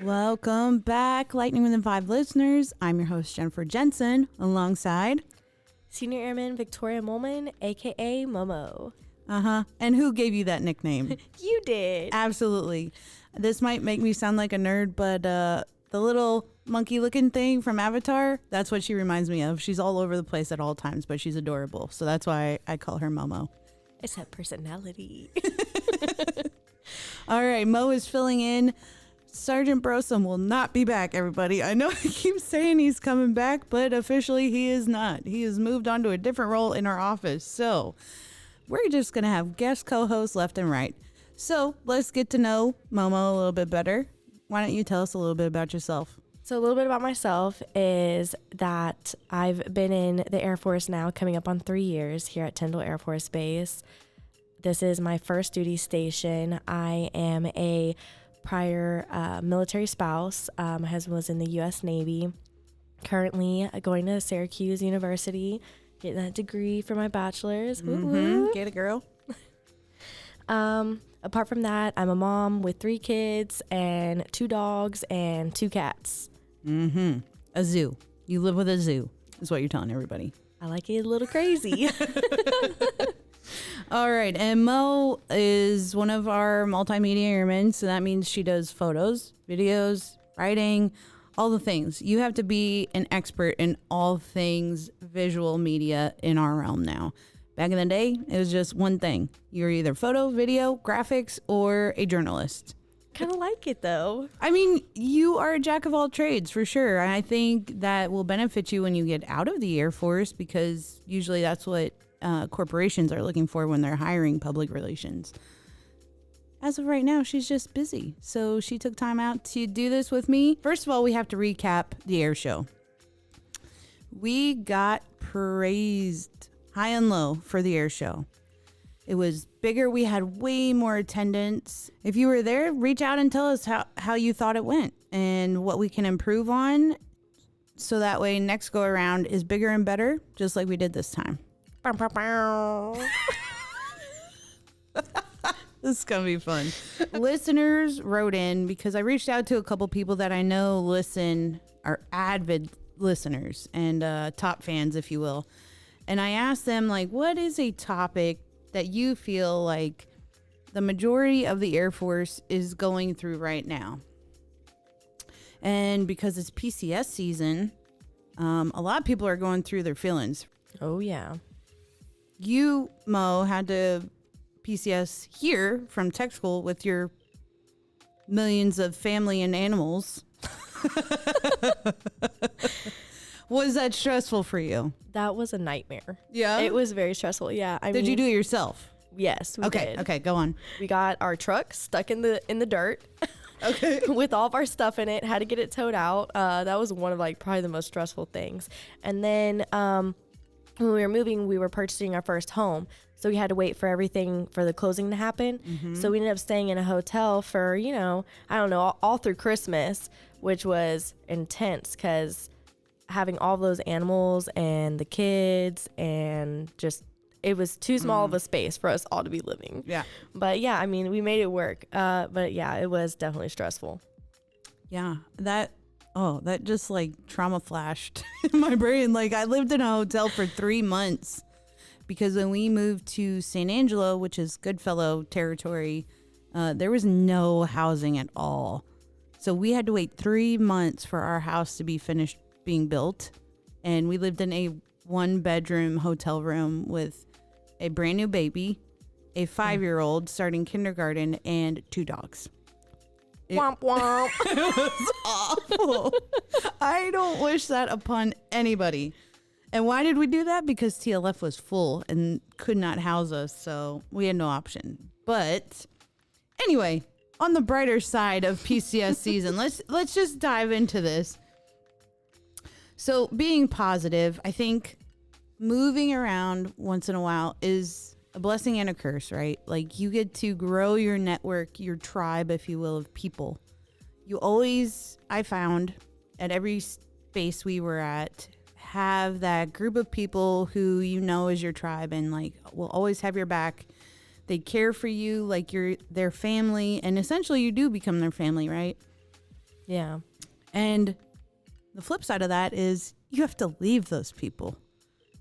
Welcome back, Lightning Within 5 listeners. I'm your host, Jennifer Jensen, alongside Senior Airman Victoria Molman, aka Momo. And who gave you that nickname? You did. Absolutely. This might make me sound like a nerd, but the little monkey-looking thing from Avatar, that's what she reminds me of. She's all over the place at all times, but she's adorable. So that's why I call her Momo. It's that personality. All right, Mo is filling in. Sergeant Brosum will not be back, everybody. I know I keep saying he's coming back, but officially he is not. He has moved on to a different role in our office. So we're just going to have guest co-hosts left and right. So let's get to know Momo a little bit better. Why don't you tell us a little bit about yourself? So a little bit about myself is that I've been in the Air Force now coming up on 3 years here at Tyndall Air Force Base. This is my first duty station. I am a prior military spouse. My husband was in the U.S. Navy. Currently going to Syracuse University, getting that degree for my bachelor's. Get it, girl. Apart from that, I'm a mom with 3 kids and 2 dogs and 2 cats. A zoo. You live with a zoo, is what you're telling everybody. I like it a little crazy. All right, and Mo is one of our multimedia airmen, so that means she does photos, videos, writing, all the things. You have to be an expert in all things visual media in our realm now. Back in the day, it was just one thing. You're either photo, video, graphics, or a journalist. Kind of like it, though. I mean, you are a jack of all trades, for sure. And I think that will benefit you when you get out of the Air Force, because usually that's what corporations are looking for when they're hiring public relations. As of right now, she's just busy. So she took time out to do this with me. First of all, we have to recap the air show. We got praised high and low for the air show. It was bigger. We had way more attendance. If you were there, reach out and tell us how you thought it went and what we can improve on. So that way next go around is bigger and better, just like we did this time. This is going to be fun. Listeners wrote in because I reached out to a couple people that I know are avid listeners and top fans, if you will. And I asked them, like, what is a topic that you feel like the majority of the Air Force is going through right now? And because it's PCS season, a lot of people are going through their feelings. Oh, yeah. You, Mo, had to PCS here from tech school with your millions of family and animals. Was that stressful for you? That was a nightmare. Yeah? It was very stressful. Yeah. Did you do it yourself? Yes, we did. Okay, go on. We got our truck stuck in the dirt. Okay. With all of our stuff in it, had to get it towed out. That was one of probably the most stressful things. And then when we were moving, we were purchasing our first home. So we had to wait for everything for the closing to happen. Mm-hmm. So we ended up staying in a hotel for, all through Christmas, which was intense because having all those animals and the kids and just, it was too small of a space for us all to be living. Yeah. But yeah, I mean, we made it work. But yeah, it was definitely stressful. Yeah. That just like trauma flashed in my brain. Like I lived in a hotel for 3 months because when we moved to San Angelo, which is Goodfellow territory, there was no housing at all. So we had to wait 3 months for our house to be finished being built. And we lived in a 1-bedroom hotel room with a brand new baby, a 5-year-old starting kindergarten, and 2 dogs. Womp womp. It was awful. I don't wish that upon anybody. And why did we do that? Because TLF was full and could not house us, so we had no option. But anyway, on the brighter side of PCS season, let's just dive into this. So being positive, I think moving around once in a while is a blessing and a curse, right? Like you get to grow your network, your tribe, if you will, of people. You always, I found, at every space we were at, have that group of people who you know is your tribe and like will always have your back. They care for you like you're their family, and essentially you do become their family, right? Yeah. And the flip side of that is you have to leave those people.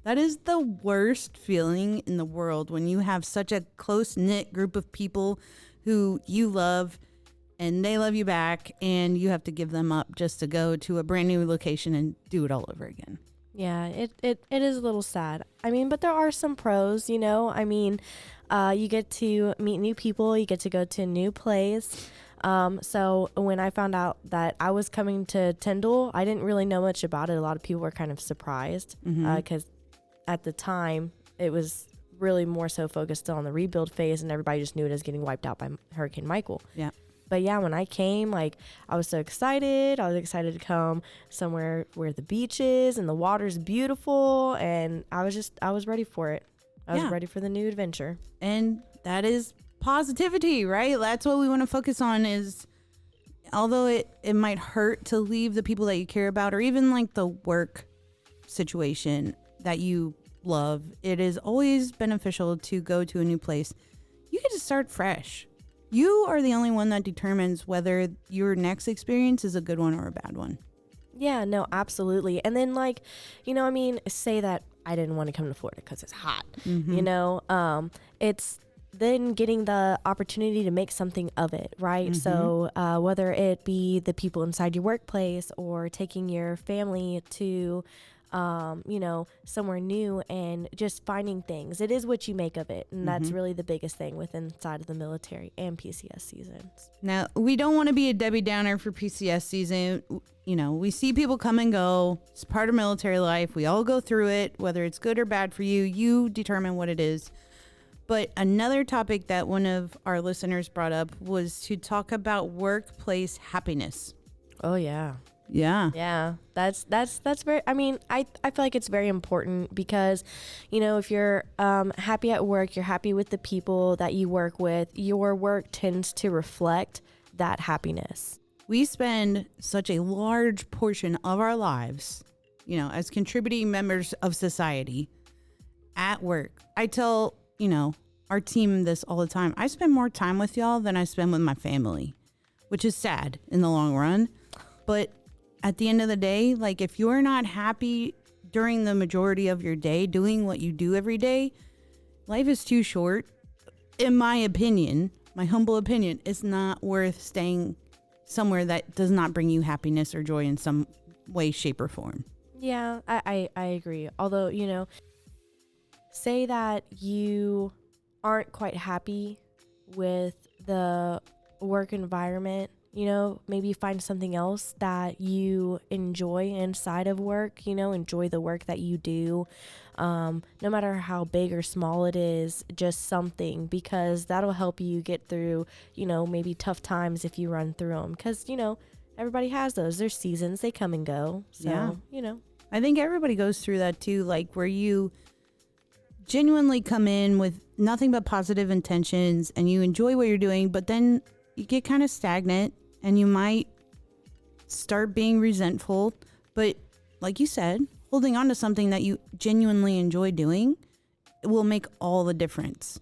That is the worst feeling in the world when you have such a close-knit group of people who you love and they love you back, and you have to give them up just to go to a brand new location and do it all over again. Yeah, it is a little sad. I mean, but there are some pros, you know. I mean, you get to meet new people, you get to go to a new place. So when I found out that I was coming to Tyndall, I didn't really know much about it. A lot of people were kind of surprised because at the time it was really more so focused on the rebuild phase, and everybody just knew it as getting wiped out by Hurricane Michael. Yeah. But yeah, when I came, like, I was so excited. I was excited to come somewhere where the beach is and the water's beautiful. And I was ready for it. I was ready for the new adventure. And that is positivity, right? That's what we want to focus on is, although it might hurt to leave the people that you care about, or even like the work situation that you love, it is always beneficial to go to a new place. You get to start fresh. You are the only one that determines whether your next experience is a good one or a bad one. Yeah, no, absolutely. And then, like, you know, I mean, say that I didn't want to come to Florida because it's hot, you know, it's then getting the opportunity to make something of it, right? So whether it be the people inside your workplace or taking your family to you know, somewhere new and just finding things. It is what you make of it. And that's really the biggest thing within inside of the military and PCS seasons. Now, we don't want to be a Debbie Downer for PCS season. You know, we see people come and go. It's part of military life. We all go through it, whether it's good or bad for you. You determine what it is. But another topic that one of our listeners brought up was to talk about workplace happiness. Oh, yeah. Yeah. Yeah, that's very, I mean, I feel like it's very important because, you know, if you're happy at work, you're happy with the people that you work with, your work tends to reflect that happiness. We spend such a large portion of our lives, you know, as contributing members of society at work. I tell, you know, our team this all the time. I spend more time with y'all than I spend with my family, which is sad in the long run. But at the end of the day, like, if you're not happy during the majority of your day doing what you do every day, life is too short. In my opinion, my humble opinion, it's not worth staying somewhere that does not bring you happiness or joy in some way, shape, or form. Yeah, I agree. Although, you know, say that you aren't quite happy with the work environment, you know, maybe find something else that you enjoy inside of work, you know, enjoy the work that you do, no matter how big or small it is, just something, because that'll help you get through, you know, maybe tough times if you run through them, because, you know, everybody has those. There's seasons, they come and go. So, yeah. You know, I think everybody goes through that too, like where you genuinely come in with nothing but positive intentions and you enjoy what you're doing, but then you get kind of stagnant and you might start being resentful. But like you said, holding on to something that you genuinely enjoy doing, it will make all the difference.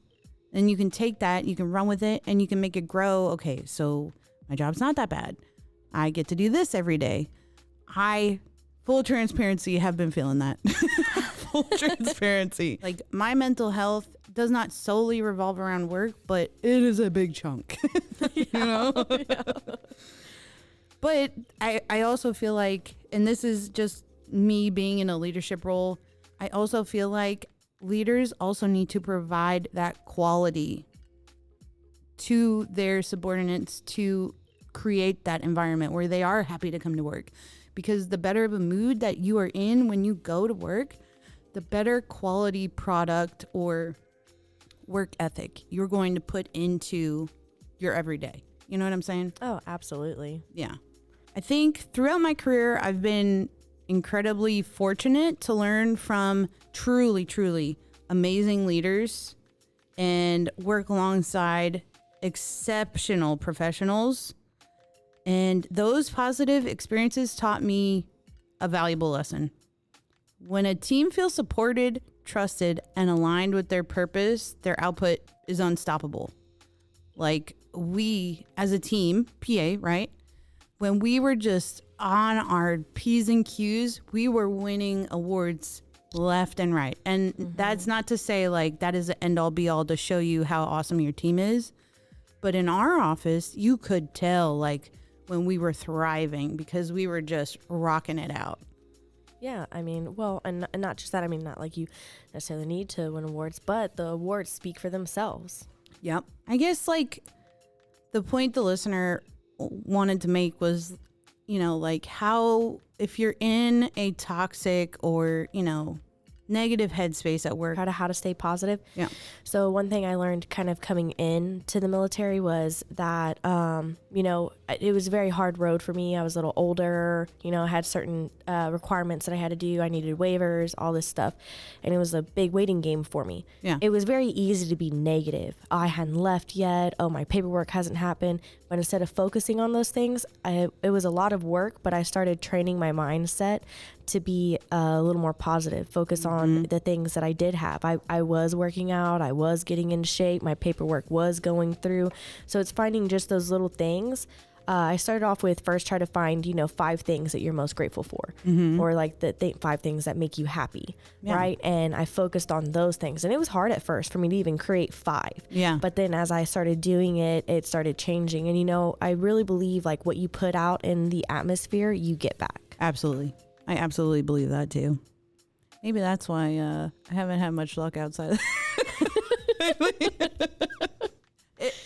And you can take that, you can run with it, and you can make it grow. Okay, so my job's not that bad. I get to do this every day. Full transparency, have been feeling that. Full transparency. Like, my mental health does not solely revolve around work, but it is a big chunk. You know? Yeah. But I also feel like, and this is just me being in a leadership role, I also feel like leaders also need to provide that quality to their subordinates to create that environment where they are happy to come to work. Because the better of a mood that you are in when you go to work, the better quality product or work ethic you're going to put into your everyday. You know what I'm saying? Oh, absolutely. Yeah. I think throughout my career, I've been incredibly fortunate to learn from truly, truly amazing leaders and work alongside exceptional professionals. And those positive experiences taught me a valuable lesson. When a team feels supported, trusted, and aligned with their purpose, their output is unstoppable. Like, we as a team, PA, right? when we were just on our P's and Q's, we were winning awards left and right. And that's not to say like that is the end all be all to show you how awesome your team is. But in our office, you could tell like when we were thriving because we were just rocking it out. Yeah, I mean, well, and not just that. I mean, not like you necessarily need to win awards, but the awards speak for themselves. Yep. I guess like the point the listener wanted to make was, you know, like how if you're in a toxic or, you know, negative headspace at work. How to stay positive. Yeah. So one thing I learned kind of coming into the military was that, you know, it was a very hard road for me. I was a little older, you know, I had certain requirements that I had to do. I needed waivers, all this stuff. And it was a big waiting game for me. Yeah. It was very easy to be negative. Oh, I hadn't left yet. Oh, my paperwork hasn't happened. But instead of focusing on those things, it was a lot of work, but I started training my mindset to be a little more positive, focus on the things that I did have. I was working out, I was getting in shape, my paperwork was going through. So it's finding just those little things. I started off with first try to find, you know, 5 things that you're most grateful for, or like the 5 things that make you happy, right? And I focused on those things. And it was hard at first for me to even create 5. Yeah. But then as I started doing it, it started changing. And, you know, I really believe like what you put out in the atmosphere, you get back. Absolutely. I absolutely believe that too. Maybe that's why I haven't had much luck outside.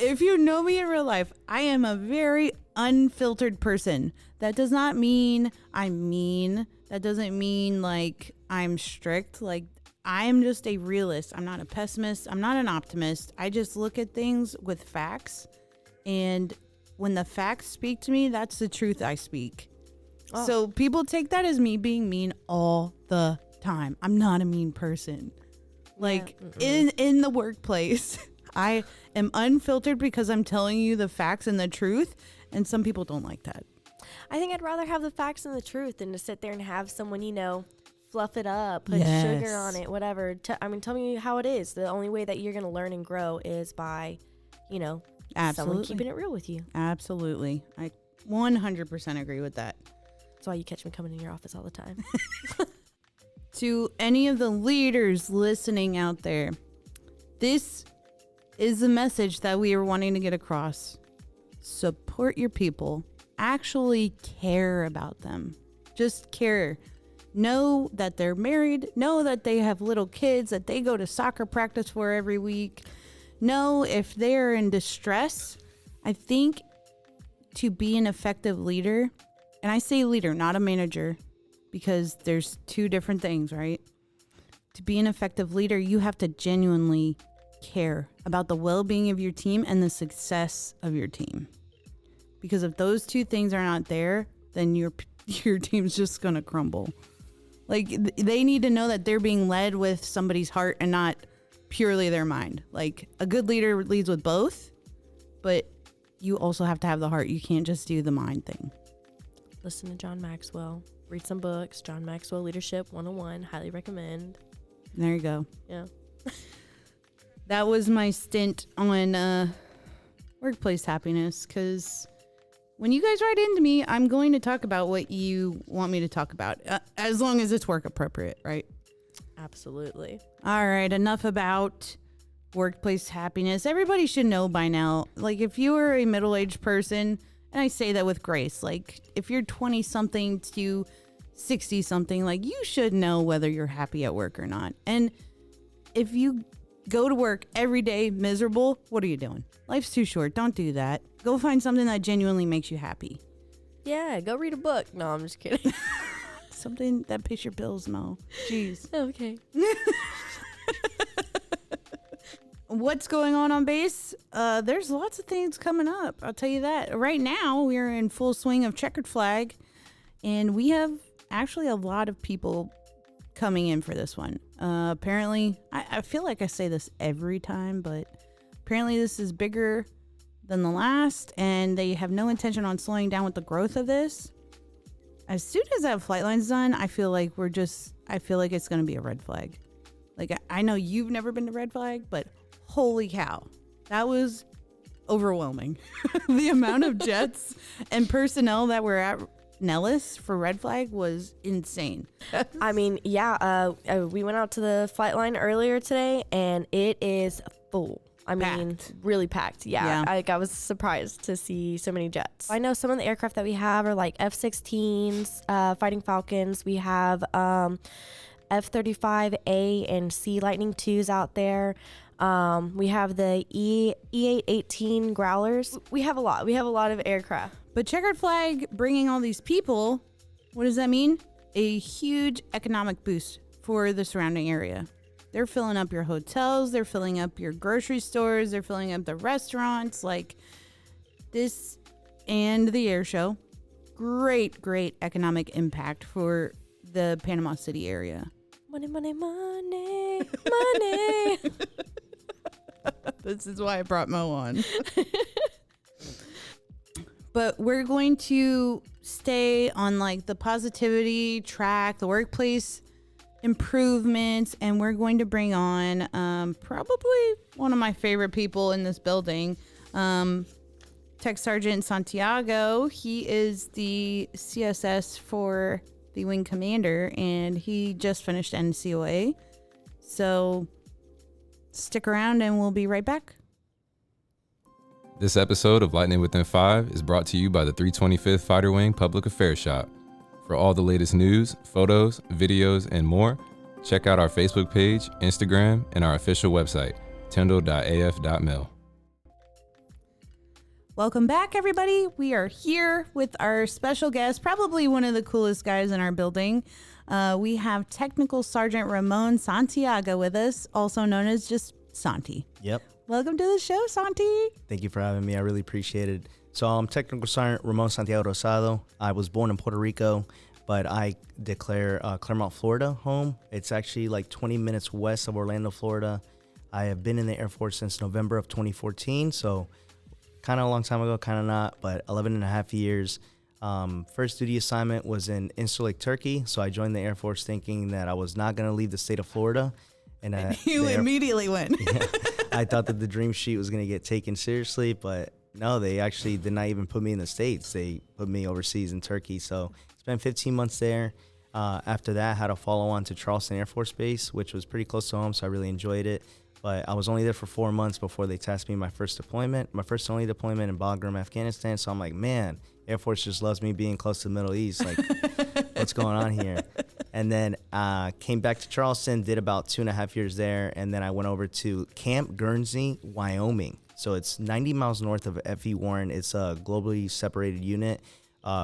If you know me in real life, I am a very unfiltered person. That does not mean I'm mean. That doesn't mean like I'm strict. Like I'm just a realist. I'm not a pessimist. I'm not an optimist. I just look at things with facts. And when the facts speak to me, that's the truth I speak. Oh. So people take that as me being mean all the time. I'm not a mean person. Like in the workplace, I am unfiltered because I'm telling you the facts and the truth. And some people don't like that. I think I'd rather have the facts and the truth than to sit there and have someone, you know, fluff it up, put sugar on it, whatever. Tell me how it is. The only way that you're going to learn and grow is by, you know, someone keeping it real with you. Absolutely. I 100% agree with that. That's why you catch me coming in your office all the time. To any of the leaders listening out there, this is the message that we are wanting to get across. Support your people. Actually care about them. Just care. Know that they're married. Know that they have little kids that they go to soccer practice for every week. Know if they're in distress. I think to be an effective leader, and I say leader, not a manager, because there's 2 different things, right? To be an effective leader, you have to genuinely care about the well-being of your team and the success of your team. Because if those 2 things are not there, then your team's just going to crumble. Like they need to know that they're being led with somebody's heart and not purely their mind. Like a good leader leads with both, but you also have to have the heart. You can't just do the mind thing. Listen to John Maxwell. Read some books. John Maxwell Leadership 101. Highly recommend. There you go. Yeah. That was my stint on workplace happiness, because when you guys write into me, I'm going to talk about what you want me to talk about, as long as it's work appropriate, right? Absolutely. All right, enough about workplace happiness. Everybody should know by now, like if you are a middle-aged person, and I say that with grace, like if you're 20-something to 60-something, like you should know whether you're happy at work or not. And if you go to work every day miserable, what are you doing? Life's too short. Don't do that. Go find something that genuinely makes you happy. Yeah, go read a book. No, I'm just kidding. Something that pays your bills, Mo. Jeez. Okay. What's going on base? There's lots of things coming up. I'll tell you that. Right now, we're in full swing of checkered flag, and we have actually a lot of people coming in for this one. Apparently, I feel like I say this every time, but apparently this is bigger than the last, and they have no intention on slowing down with the growth of this. As soon as that flight line's done, I feel like it's going to be a red flag. Like, I know you've never been to red flag, but holy cow, that was overwhelming. The amount of jets and personnel that were at Nellis for Red Flag was insane. I mean, yeah, we went out to the flight line earlier today, and it is full. I mean, Packed. really packed. Yeah. I was surprised to see so many jets. I know some of the aircraft that we have are like F-16s, Fighting Falcons. We have F-35A and C Lightning IIs out there. We have the E-818 Growlers. We have a lot. We have a lot of aircraft. But Checkered Flag bringing all these people, what does that mean? A huge economic boost for the surrounding area. They're filling up your hotels. They're filling up your grocery stores. They're filling up the restaurants. Like this and the air show. Great, great economic impact for the Panama City area. Money, money, money, money. This is why I brought Mo on. But we're going to stay on like the positivity track, the workplace improvements, and we're going to bring on probably one of my favorite people in this building, Tech Sergeant Santiago. He is the CSS for the Wing Commander, and he just finished NCOA. So stick around and we'll be right back. This episode of Lightning Within 5 is brought to you by the 325th Fighter Wing Public Affairs Shop. For all the latest news, photos, videos, and more, check out our Facebook page, Instagram, and our official website, tyndall.af.mil. Welcome back, everybody. We are here with our special guest, probably one of the coolest guys in our building. We have Technical Sergeant Ramon Santiago with us, also known as just Santi. Yep. Welcome to the show, Santi. Thank you for having me. I really appreciate it. So I'm Technical Sergeant Ramon Santiago Rosado. I was born in Puerto Rico, but I declare Claremont, Florida home. It's actually like 20 minutes west of Orlando, Florida. I have been in the Air Force since November of 2014, so kind of a long time ago, kind of not, but 11 and a half years. First duty assignment was in Incirlik, Turkey, so I joined the Air Force thinking that I was not going to leave the state of Florida. And you immediately went. Yeah, I thought that the dream sheet was going to get taken seriously, but no, they actually did not even put me in the States. They put me overseas in Turkey. So spent 15 months there. After that, had a follow on to Charleston Air Force Base, which was pretty close to home, so I really enjoyed it. But I was only there for 4 months before they tasked me my first deployment, my first and only deployment in Bagram, Afghanistan. So I'm like, man, Air Force just loves me being close to the Middle East. Like, what's going on here? And then came back to Charleston, did about 2.5 years there, and then I went over to Camp Guernsey, Wyoming. So it's 90 miles north of F.E. Warren. It's a globally separated unit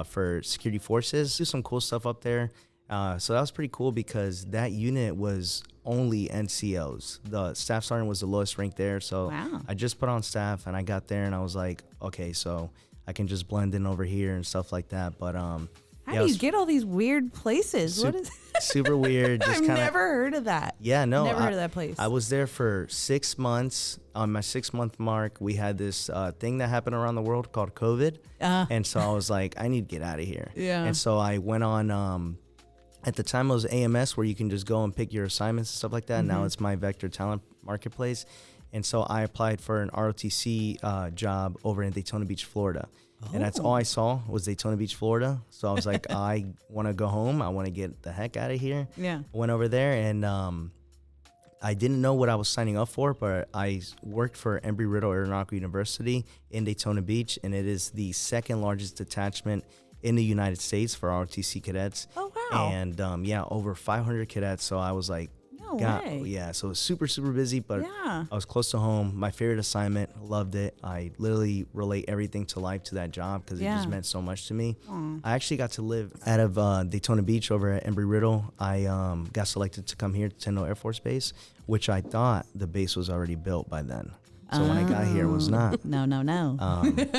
for security forces. Do some cool stuff up there. So that was pretty cool because that unit was only NCOs. The staff sergeant was the lowest rank there. So wow. I just put on staff and I got there and I was like, okay, so I can just blend in over here and stuff like that. But how do you get all these weird places? What is super weird? Just I've never heard of that. Yeah, no, never heard of that place. I was there for 6 months. On my 6-month mark, we had this thing that happened around the world called COVID, and so I was like, I need to get out of here. Yeah. And so I went on. At the time, it was AMS, where you can just go and pick your assignments and stuff like that. Mm-hmm. Now it's My Vector Talent Marketplace. And so I applied for an ROTC job over in Daytona Beach, Florida. Oh. And that's all I saw was Daytona Beach, Florida. So I was like, I want to go home. I want to get the heck out of here. Yeah. I went over there, and I didn't know what I was signing up for, but I worked for Embry-Riddle Aeronautical University in Daytona Beach, and it is the second largest detachment in the United States for ROTC cadets. Oh, wow. And over 500 cadets. So I was like, no way. Yeah, so it was super, super busy, but yeah. I was close to home. My favorite assignment, loved it. I literally relate everything to life to that job because it just meant so much to me. Aww. I actually got to live out of Daytona Beach over at Embry-Riddle. I got selected to come here to Tyndall Air Force Base, which I thought the base was already built by then. So when I got here, it was not. No.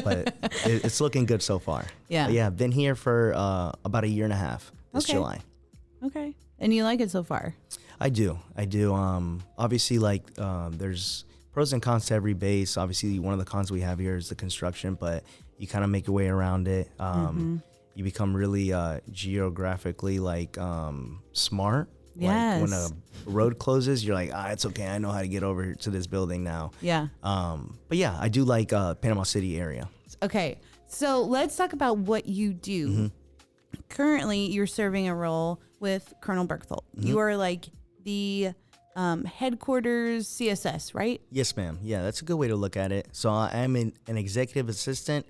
But it's looking good so far. Yeah. But yeah, I've been here for about a year and a half this July. Okay. And you like it so far? I do. Obviously, there's pros and cons to every base. Obviously, one of the cons we have here is the construction, but you kind of make your way around it. You become really geographically smart. Yes. Like when a road closes, you're like, it's okay. I know how to get over to this building now. Yeah. But yeah, I do like Panama City area. Okay. So let's talk about what you do. Mm-hmm. Currently, you're serving a role with Colonel Berchthold. Mm-hmm. You are like the headquarters CSS, right? Yes, ma'am. Yeah, that's a good way to look at it. So I am an executive assistant.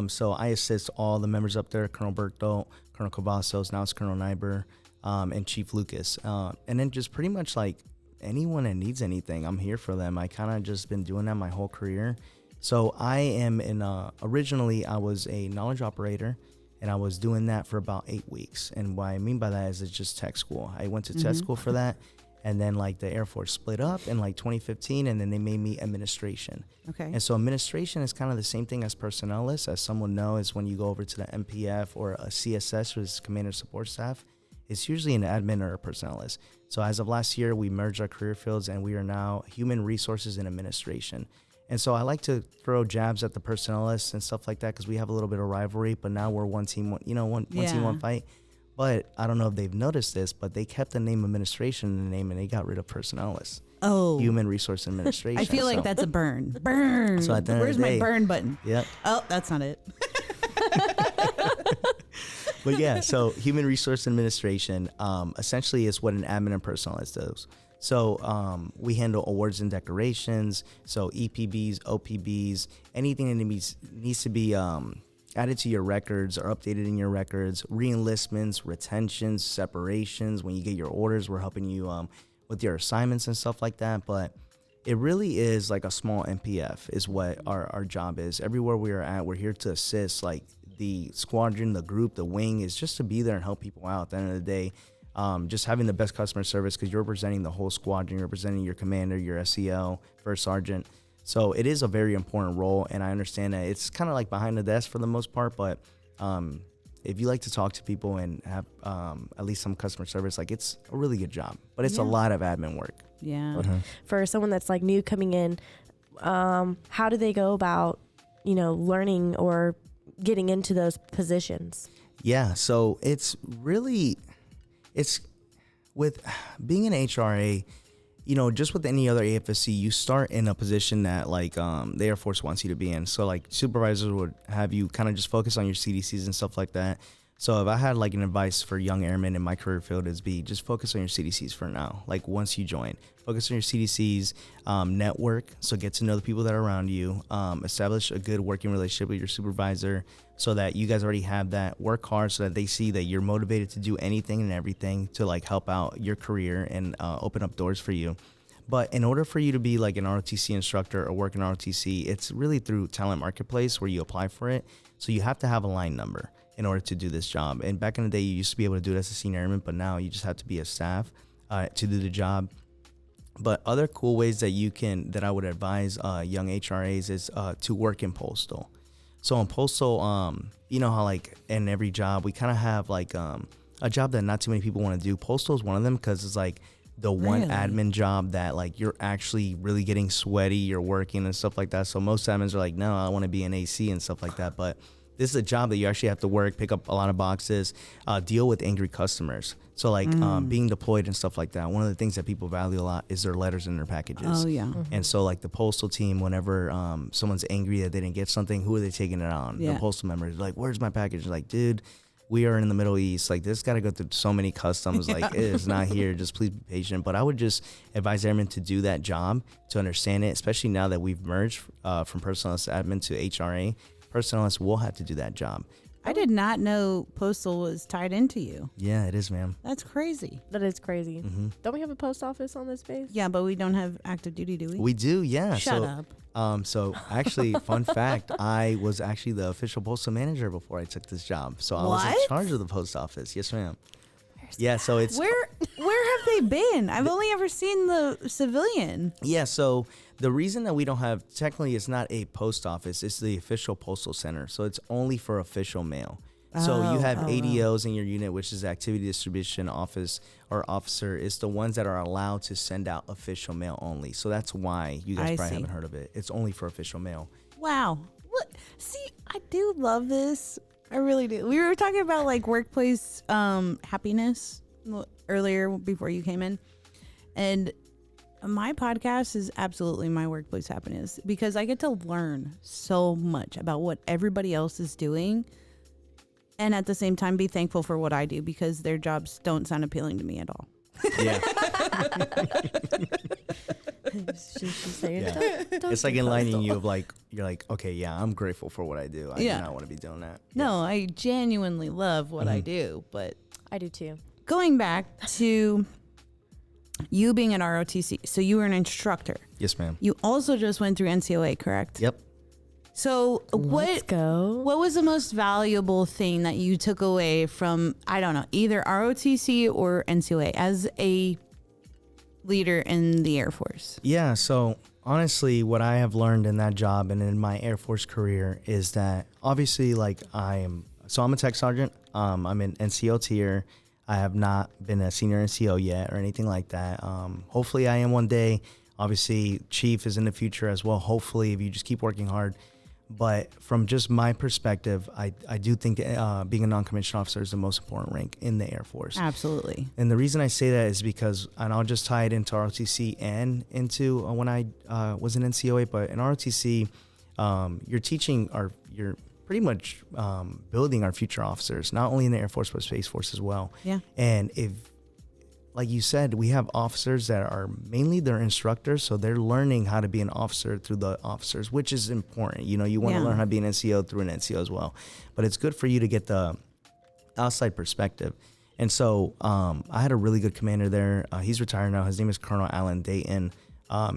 So I assist all the members up there, Colonel Berchthold, Colonel Cavazos, now it's Colonel Nyber, and Chief Lucas. And then just pretty much like anyone that needs anything, I'm here for them. I kind of just been doing that my whole career. So I am originally I was a knowledge operator, and I was doing that for about 8 weeks. And what I mean by that is it's just tech school. I went to tech school for that. And then like the Air Force split up in like 2015, and then they made me administration. Okay. And so administration is kind of the same thing as personnelist. As someone knows, when you go over to the MPF or a CSS, which is Commander Support Staff, it's usually an admin or a personnelist. So as of last year, we merged our career fields, and we are now human resources and administration. And so I like to throw jabs at the personnelists and stuff like that because we have a little bit of rivalry, but now we're one team, one team, one fight. But I don't know if they've noticed this, but they kept the name administration in the name, and they got rid of personnelist. Oh. Human resource administration. I feel like that's a burn. Burn. So at the end of Where's the day, my burn button? Yep. Oh, that's not it. But yeah, so human resource administration essentially is what an admin and personnelist does. So we handle awards and decorations, so EPBs, OPBs, anything that needs to be added to your records or updated in your records, re-enlistments, retentions, separations. When you get your orders, we're helping you with your assignments and stuff like that. But it really is like a small MPF is what our job is. Everywhere we are at, we're here to assist. Like the squadron, the group, the wing is just to be there and help people out at the end of the day. Just having the best customer service because you're representing the whole squadron, you're representing your commander, your SEL, first sergeant. So it is a very important role, and I understand that it's kind of like behind the desk for the most part, but if you like to talk to people and have at least some customer service, like it's a really good job, but it's a lot of admin work. Yeah. For someone that's like new coming in, how do they go about, learning or getting into those positions? Yeah, so it's with being an HRA, just with any other AFSC, you start in a position that like the Air Force wants you to be in. So like supervisors would have you kind of just focus on your CDCs and stuff like that. So if I had like an advice for young airmen in my career field is just focus on your CDCs for now. Like once you join, focus on your CDCs, network. So get to know the people that are around you, establish a good working relationship with your supervisor so that you guys already have that. Work hard so that they see that you're motivated to do anything and everything to like help out your career and open up doors for you. But in order for you to be like an ROTC instructor or work in ROTC, it's really through Talent Marketplace where you apply for it. So you have to have a line number in order to do this job. And back in the day, you used to be able to do it as a senior airman, but now you just have to be a staff to do the job. But other cool ways that I would advise young HRAs is to work in postal. So in postal, you know how like in every job, we kind of have like a job that not too many people want to do. Postal is one of them because it's like the one admin job that like you're actually really getting sweaty, you're working and stuff like that. So most admins are like, no, I want to be an AC and stuff like that. But this is a job that you actually have to work, pick up a lot of boxes, deal with angry customers. So like being deployed and stuff like that. One of the things that people value a lot is their letters and their packages. Oh, yeah. And so like the postal team, whenever someone's angry that they didn't get something, who are they taking it on? Yeah. The postal members. Like, where's my package? Like, dude, we are in the Middle East. Like, this got to go through so many customs. Like, it is not here. Just please be patient. But I would just advise airmen to do that job, to understand it, especially now that we've merged from personnelist admin to HRA. Personnelists will have to do that job. I did not know postal was tied into you. Yeah, it is, ma'am. That's crazy. That is crazy. Mm-hmm. Don't we have a post office on this base? Yeah, but we don't have active duty, do we? We do, yeah. Shut up. So actually, fun fact, I was actually the official postal manager before I took this job. So I was in charge of the post office. Yes, ma'am. So it's Where have they been? I've only ever seen the civilian. Yeah, so the reason that we don't have, technically it's not a post office, it's the official postal center. So it's only for official mail. So you have ADOs in your unit, which is Activity Distribution Office or Officer. It's the ones that are allowed to send out official mail only. So that's why you guys probably haven't heard of it. It's only for official mail. Wow. Look, see, I do love this. I really do. We were talking about like workplace happiness, earlier before you came in. And my podcast is absolutely my workplace happiness because I get to learn so much about what everybody else is doing. And at the same time, be thankful for what I do because their jobs don't sound appealing to me at all. Yeah. It's like enlightening you of like, you're like, okay, yeah, I'm grateful for what I do. I do not want to be doing that. No, I genuinely love what I do. But I do too. going back to you being at ROTC, so you were an instructor. Yes, ma'am. You also just went through NCOA, correct? Yep. So Let's go. what was the most valuable thing that you took away from, I don't know, either ROTC or NCOA as a leader in the Air Force? Yeah, so honestly, what I have learned in that job and in my Air Force career is that obviously, like I'm a tech sergeant. I'm in NCO tier. I have not been a senior NCO yet or anything like that. Hopefully I am one day. Obviously, chief is in the future as well. Hopefully, if you just keep working hard. But from just my perspective, I do think being a non-commissioned officer is the most important rank in the Air Force. Absolutely. And the reason I say that is because, and I'll just tie it into ROTC and into when I was in NCOA, but in ROTC, you're pretty much building our future officers, not only in the Air Force, but Space Force as well. Yeah. And if, like you said, we have officers that are mainly their instructors, so they're learning how to be an officer through the officers, which is important. You know, you want to learn how to be an NCO through an NCO as well, but it's good for you to get the outside perspective. And so I had a really good commander there. He's retired now. His name is Colonel Alan Dayton.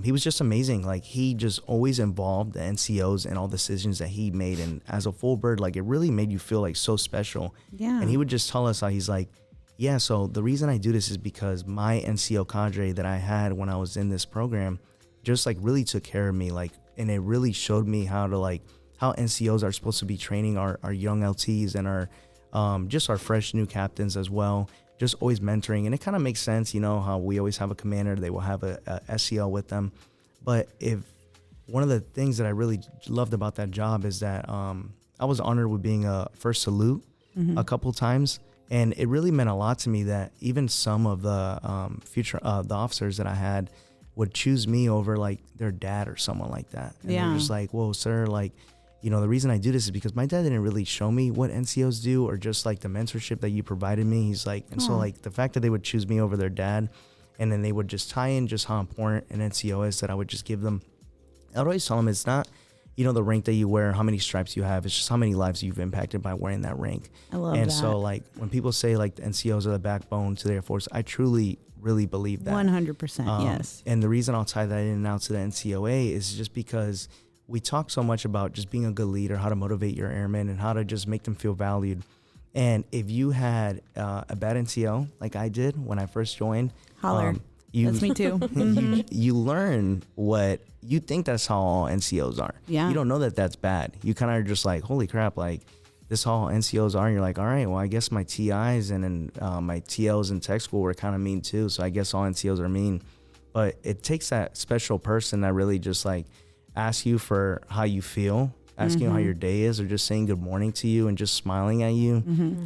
He was just amazing. Like, he just always involved the NCOs in all decisions that he made. And as a full bird, like, it really made you feel like so special. Yeah. And he would just tell us how he's like, yeah, so the reason I do this is because my NCO cadre that I had when I was in this program just like really took care of me. Like, and it really showed me how NCOs are supposed to be training our young LTs and just our fresh new captains as well. Just always mentoring. And it kind of makes sense, you know, how we always have a commander, they will have a SEL with them. But one of the things that I really loved about that job is that I was honored with being a first salute a couple times. And it really meant a lot to me that even some of the the officers that I had would choose me over like their dad or someone like that. And they're just like, whoa, sir, like, you know, the reason I do this is because my dad didn't really show me what NCOs do or just like the mentorship that you provided me. He's like, and so like the fact that they would choose me over their dad and then they would just tie in just how important an NCO is, that I would just give them. I would always tell them it's not, you know, the rank that you wear, how many stripes you have. It's just how many lives you've impacted by wearing that rank. I love that. And so like when people say like the NCOs are the backbone to the Air Force, I truly, really believe that. 100%, yes. And the reason I'll tie that in and out to the NCOA is just because we talk so much about just being a good leader, how to motivate your airmen and how to just make them feel valued. And if you had a bad NCO like I did when I first joined, Holler. That's me too. you learn what you think that's how all NCOs are. Yeah. You don't know that that's bad. You kind of are just like, holy crap, like this how NCOs are. And you're like, all right, well, I guess my TIs and my TLs in tech school were kind of mean too. So I guess all NCOs are mean. But it takes that special person that really just like asks you for how you feel, asking you how your day is, or just saying good morning to you and just smiling at you,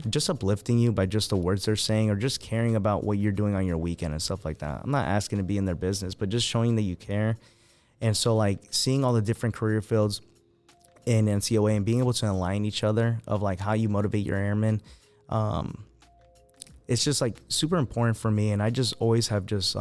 just uplifting you by just the words they're saying, or just caring about what you're doing on your weekend and stuff like that. I'm not asking to be in their business, but just showing that you care. And so like seeing all the different career fields in NCOA and being able to align each other of like how you motivate your airmen, it's just like super important for me. And I just always have just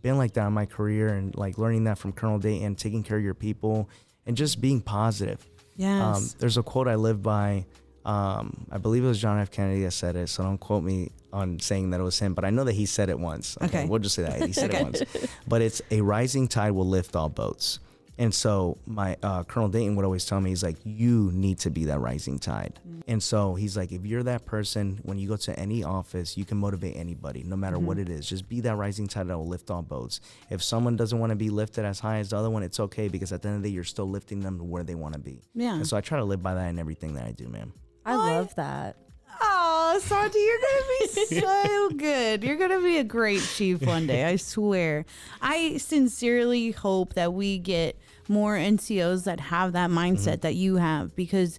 been like that in my career, and like learning that from Colonel Dayton, taking care of your people and just being positive. Yes. There's a quote I live by. I believe it was John F. Kennedy that said it, so don't quote me on saying that it was him, but I know that he said it once. Okay. We'll just say that he said it once. But it's a rising tide will lift all boats. And so my Colonel Dayton would always tell me, he's like, you need to be that rising tide. And so he's like, if you're that person, when you go to any office, you can motivate anybody, no matter what it is. Just be that rising tide that will lift all boats. If someone doesn't want to be lifted as high as the other one, it's okay, because at the end of the day, you're still lifting them to where they want to be. Yeah. And so I try to live by that in everything that I do, man. I love that. Oh, Santi, you're going to be so good. You're going to be a great chief one day, I swear. I sincerely hope that we get more NCOs that have that mindset that you have, because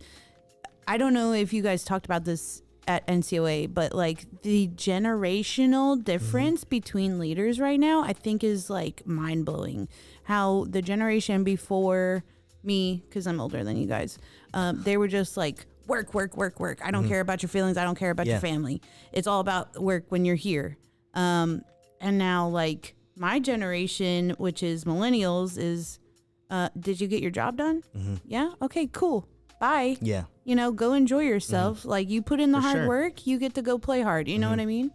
I don't know if you guys talked about this at NCOA, but like the generational difference between leaders right now, I think is like mind blowing. How the generation before me, because I'm older than you guys, they were just like work, work, work, work. I don't care about your feelings. I don't care about your family. It's all about work when you're here. And now like my generation, which is millennials, is did you get your job done? Yeah. Okay, cool. Bye. Yeah. You know, go enjoy yourself. Like you put in the hard work, you get to go play hard. You know what I mean?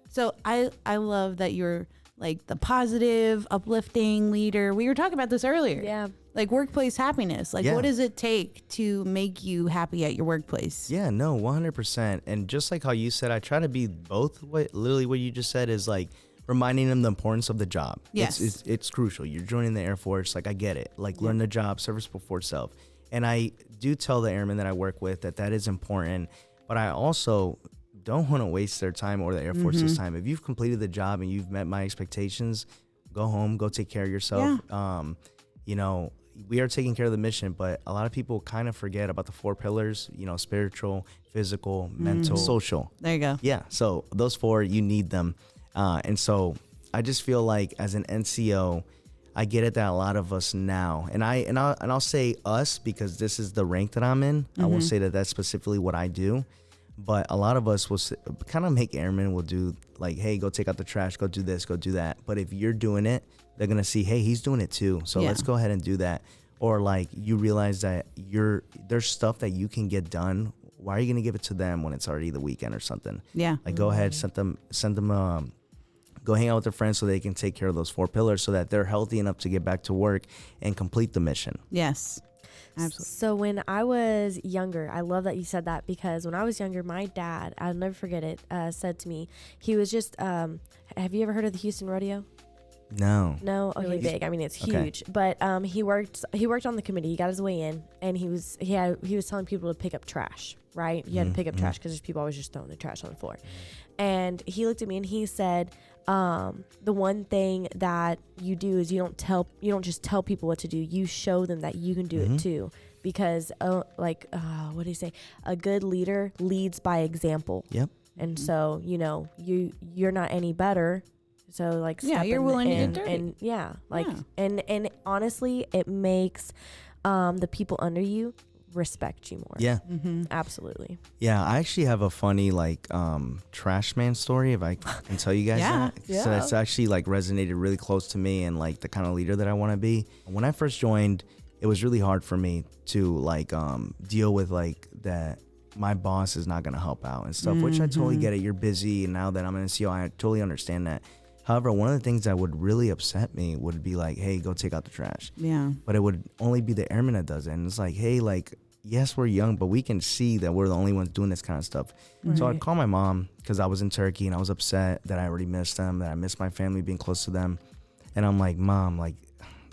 So I love that you're like the positive, uplifting leader. We were talking about this earlier. Yeah. Like workplace happiness. Like what does it take to make you happy at your workplace? Yeah, no, 100%. And just like how you said, I try to be both. Literally what you just said is like reminding them the importance of the job. Yes. It's crucial. You're joining the Air Force. Like I get it. Like learn the job, service before self. And I do tell the airmen that I work with that is important. But I also don't want to waste their time or the Air Force's time. If you've completed the job and you've met my expectations, go home, go take care of yourself. You know, we are taking care of the mission, but a lot of people kind of forget about the 4 pillars, you know, spiritual, physical, mental, social. There you go. Yeah. So those 4, you need them. And so I just feel like as an NCO, I get it that a lot of us now, and I'll say us because this is the rank that I'm in. I won't say that that's specifically what I do, but a lot of us will kind of make airmen will do like, hey, go take out the trash, go do this, go do that. But if you're doing it, they're going to see, hey, he's doing it too. So let's go ahead and do that. Or like you realize that there's stuff that you can get done. Why are you going to give it to them when it's already the weekend or something? Yeah. Like go ahead, send them go hang out with their friends so they can take care of those 4 pillars so that they're healthy enough to get back to work and complete the mission. Yes. Absolutely. So when I was younger, I love that you said that, because when I was younger, my dad, I'll never forget it, said to me, he was just, have you ever heard of the Houston Rodeo? No. Okay, really big. I mean, it's huge. Okay. But he worked on the committee. He got his way in, and he was telling people to pick up trash, right? You had to pick up trash because there's people always just throwing the trash on the floor. And he looked at me and he said, the one thing that you do is you don't just tell people what to do. You show them that you can do it too. Because what do you say? A good leader leads by example. Yep. And so, you know, you're not any better. So like, you're willing to get dirty. And and honestly, it makes the people under you respect you more. Yeah. Absolutely. Yeah, I actually have a funny like trash man story, if I can tell you guys that. So that's actually like resonated really close to me and like the kind of leader that I want to be. When I first joined, it was really hard for me to like deal with like that my boss is not going to help out and stuff, which I totally get it. You're busy, and now that I'm an NCO, I totally understand that. However, one of the things that would really upset me would be like, hey, go take out the trash. Yeah. But it would only be the airman that does it. And it's like, hey, like, yes, we're young, but we can see that we're the only ones doing this kind of stuff. Right. So I'd call my mom because I was in Turkey and I was upset that I already missed them, that I missed my family being close to them. And I'm like, Mom, like,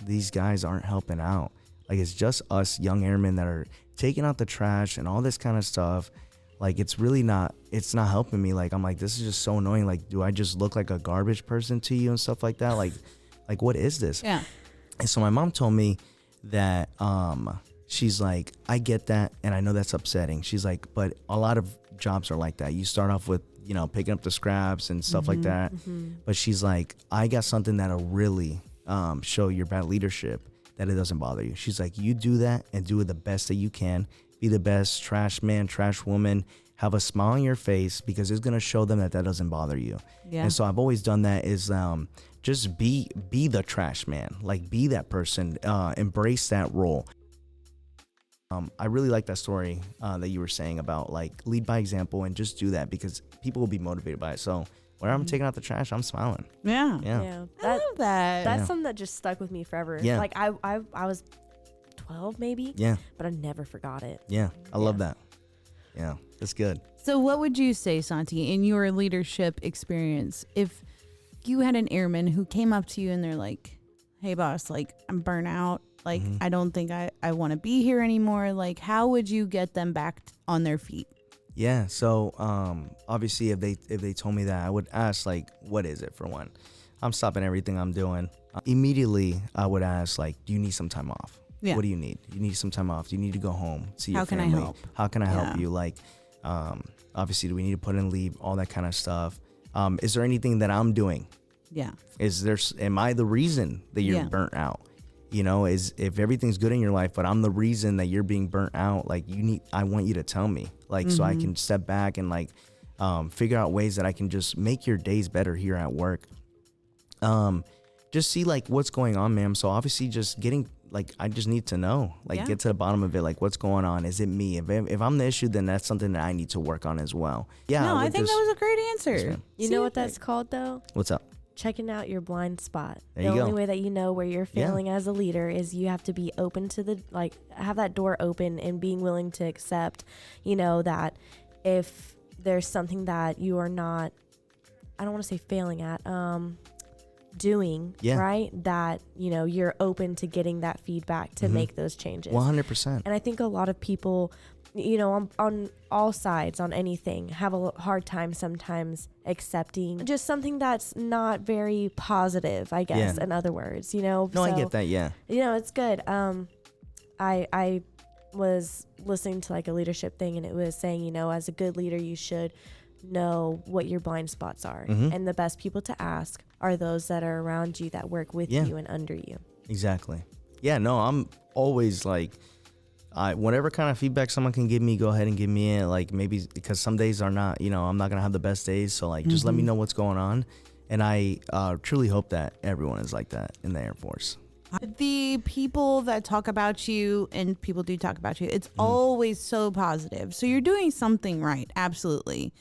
these guys aren't helping out. Like, it's just us young airmen that are taking out the trash and all this kind of stuff. Like, it's not helping me. Like, I'm like, this is just so annoying. Like, do I just look like a garbage person to you and stuff like that? Like what is this? Yeah. And so my mom told me that, she's like, I get that. And I know that's upsetting. She's like, but a lot of jobs are like that. You start off with, you know, picking up the scraps and stuff like that. But she's like, I got something that'll really, show your bad leadership, that it doesn't bother you. She's like, you do that and do it the best that you can. Be the best trash man, trash woman, have a smile on your face, because it's going to show them that doesn't bother you. Yeah. And so I've always done that is just be the trash man, like be that person, embrace that role. I really like that story that you were saying about like lead by example and just do that, because people will be motivated by it. So when I'm taking out the trash, I'm smiling. Yeah. I love that. That's something that just stuck with me forever. Yeah. Like I was 12 maybe. Yeah. But I never forgot it. Yeah. I love that. Yeah. That's good. So what would you say, Santi, in your leadership experience, if you had an airman who came up to you and they're like, hey boss, like I'm burnt out. Like, I don't think I want to be here anymore. Like, how would you get them back on their feet? Yeah. So, obviously if they told me that, I would ask like, what is it for one? I'm stopping everything I'm doing. Immediately I would ask like, do you need some time off? Yeah. What do you need? You need some time off. Do you need to go home, see your family? How can I help? How can I help you? Like, Obviously, do we need to put in leave, all that kind of stuff. Is there anything that I'm doing? Yeah. Am I the reason that you're burnt out? You know, if everything's good in your life, but I'm the reason that you're being burnt out, like I want you to tell me, like, so I can step back and like, figure out ways that I can just make your days better here at work. Just see like what's going on, ma'am. So obviously just getting, like, I just need to know, like, get to the bottom of it. Like, what's going on? Is it me? If I'm the issue, then that's something that I need to work on as well. Yeah. No, I think that was a great answer. Yes, You know what that's called though? What's up? Checking out your blind spot. There The you go. only way that you know where you're failing as a leader is you have to be open to have that door open and being willing to accept, you know, that if there's something that you are not, I don't want to say failing at, doing, right? That, you know, you're open to getting that feedback to make those changes. 100%. And I think a lot of people, you know, on all sides, on anything, have a hard time sometimes accepting just something that's not very positive, I guess, in other words, you know? No, So, I get that. Yeah. you know, it's good. I was listening to like a leadership thing, and it was saying, you know, as a good leader, you should know what your blind spots are. And the best people to ask are those that are around you, that work with you and under you. Exactly. Yeah, no, I'm always like, whatever kind of feedback someone can give me, go ahead and give me it. Like, maybe because some days are not, you know, I'm not going to have the best days. So like, just let me know what's going on. And I truly hope that everyone is like that in the Air Force. The people that talk about you, and people do talk about you, it's always so positive. So you're doing something right. Absolutely.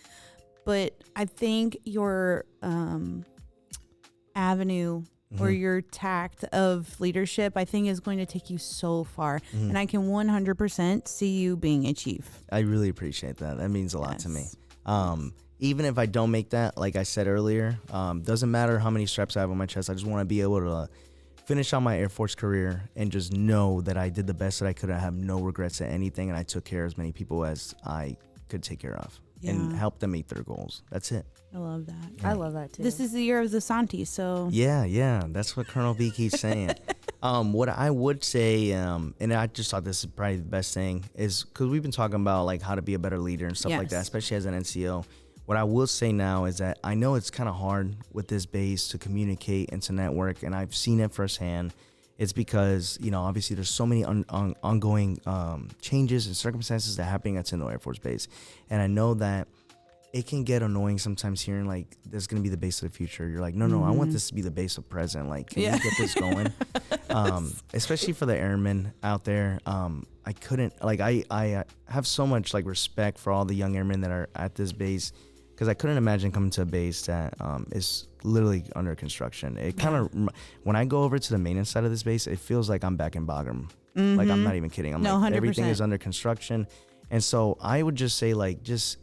But I think your avenue or your tact of leadership, I think, is going to take you so far. And I can 100% see you being a chief. I really appreciate that. That means a lot to me. Even if I don't make that, like I said earlier, doesn't matter how many straps I have on my chest. I just want to be able to finish out my Air Force career and just know that I did the best that I could. I have no regrets at anything, and I took care of as many people as I could take care of and help them meet their goals. That's it. I love that. I love that too. This is the year of the Santi, so Yeah, that's what Colonel V keeps saying. What I would say, and I just thought this is probably the best thing, is because we've been talking about like how to be a better leader and stuff like that, especially as an NCO. What I will say now is that I know it's kind of hard with this base to communicate and to network, and I've seen it firsthand. It's because, you know, obviously there's so many ongoing changes and circumstances that are happening at Tyndall Air Force Base. And I know that it can get annoying sometimes hearing like there's going to be the base of the future. You're like, no, I want this to be the base of present. Like, can we get this going? Especially for the airmen out there. I couldn't, like, I have so much like respect for all the young airmen that are at this base, because I couldn't imagine coming to a base that is literally under construction. It kind of, when I go over to the maintenance side of this base, it feels like I'm back in Bagram. Like, I'm not even kidding. I'm like, 100%. everything is under construction. And so I would just say, like, just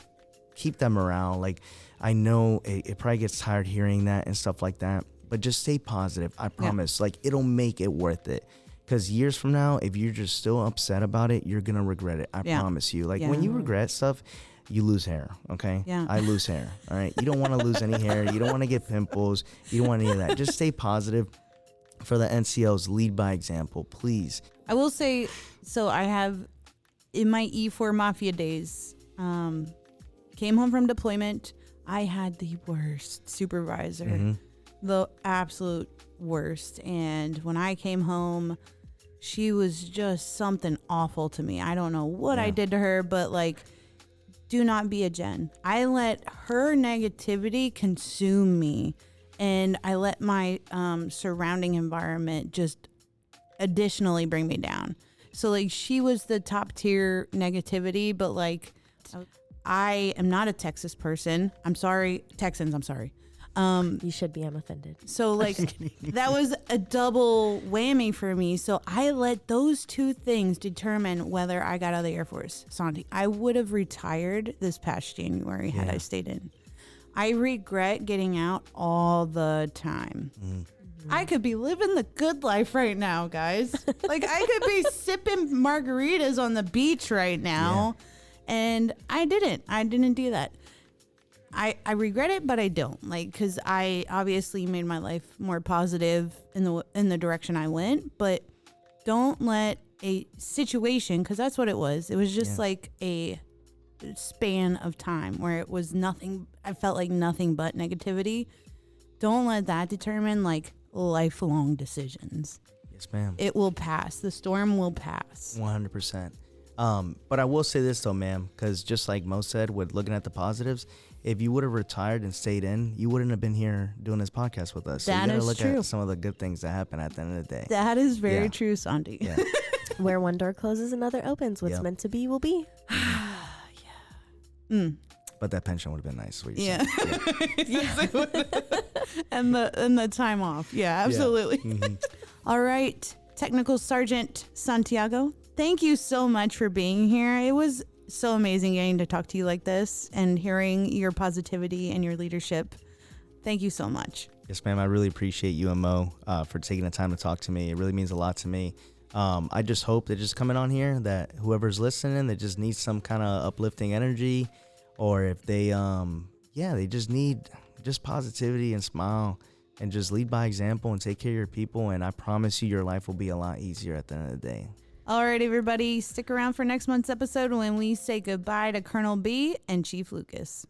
keep that morale. Like, I know it probably gets tired hearing that and stuff like that, but just stay positive. I promise. Like, it'll make it worth it. Because years from now, if you're just still upset about it, you're going to regret it. I promise you. Like, when you regret stuff, you lose hair, okay? Yeah. I lose hair, all right? You don't want to lose any hair. You don't want to get pimples. You don't want any of that. Just stay positive. For the NCOs, lead by example, please. I will say, so I have, in my E4 Mafia days, came home from deployment. I had the worst supervisor, the absolute worst. And when I came home, she was just something awful to me. I don't know what I did to her, but like, do not be a Jen. I let her negativity consume me, and I let my surrounding environment just additionally bring me down. So like, she was the top tier negativity, but like, I am not a Texas person. I'm sorry, Texans, I'm sorry. You should be. I'm offended. So like, that was a double whammy for me. So I let those two things determine whether I got out of the Air Force. Santi, I would have retired this past January had I stayed in. I regret getting out all the time. I could be living the good life right now, guys. Like, I could be sipping margaritas on the beach right now. And I didn't do that. I regret it, but I don't, like, because I obviously made my life more positive in the direction I went. But don't let a situation, because that's what it was. It was just like a span of time where it was nothing. I felt like nothing but negativity. Don't let that determine like lifelong decisions. Yes, ma'am. It will pass. The storm will pass. 100%. But I will say this though, ma'am, because just like Mo said, with looking at the positives, if you would have retired and stayed in, you wouldn't have been here doing this podcast with us. So That you gotta is look true. at some of the good things that happen at the end of the day. That is very Yeah. true, Sandy. Yeah. Where one door closes, another opens. What's Yep. meant to be will be. But that pension would have been nice. What you're Yeah. saying. Yes, it would. and the time off. Yeah, absolutely. Mhm. All right, Technical Sergeant Santiago, thank you so much for being here. It was so amazing getting to talk to you like this and hearing your positivity and your leadership. Thank you so much. Yes, ma'am. I really appreciate you and Mo for taking the time to talk to me. It really means a lot to me. I just hope that just coming on here, that whoever's listening, that just needs some kind of uplifting energy, or if they, they just need just positivity and smile and just lead by example and take care of your people. And I promise you, your life will be a lot easier at the end of the day. All right, everybody, stick around for next month's episode when we say goodbye to Colonel B and Chief Lucas.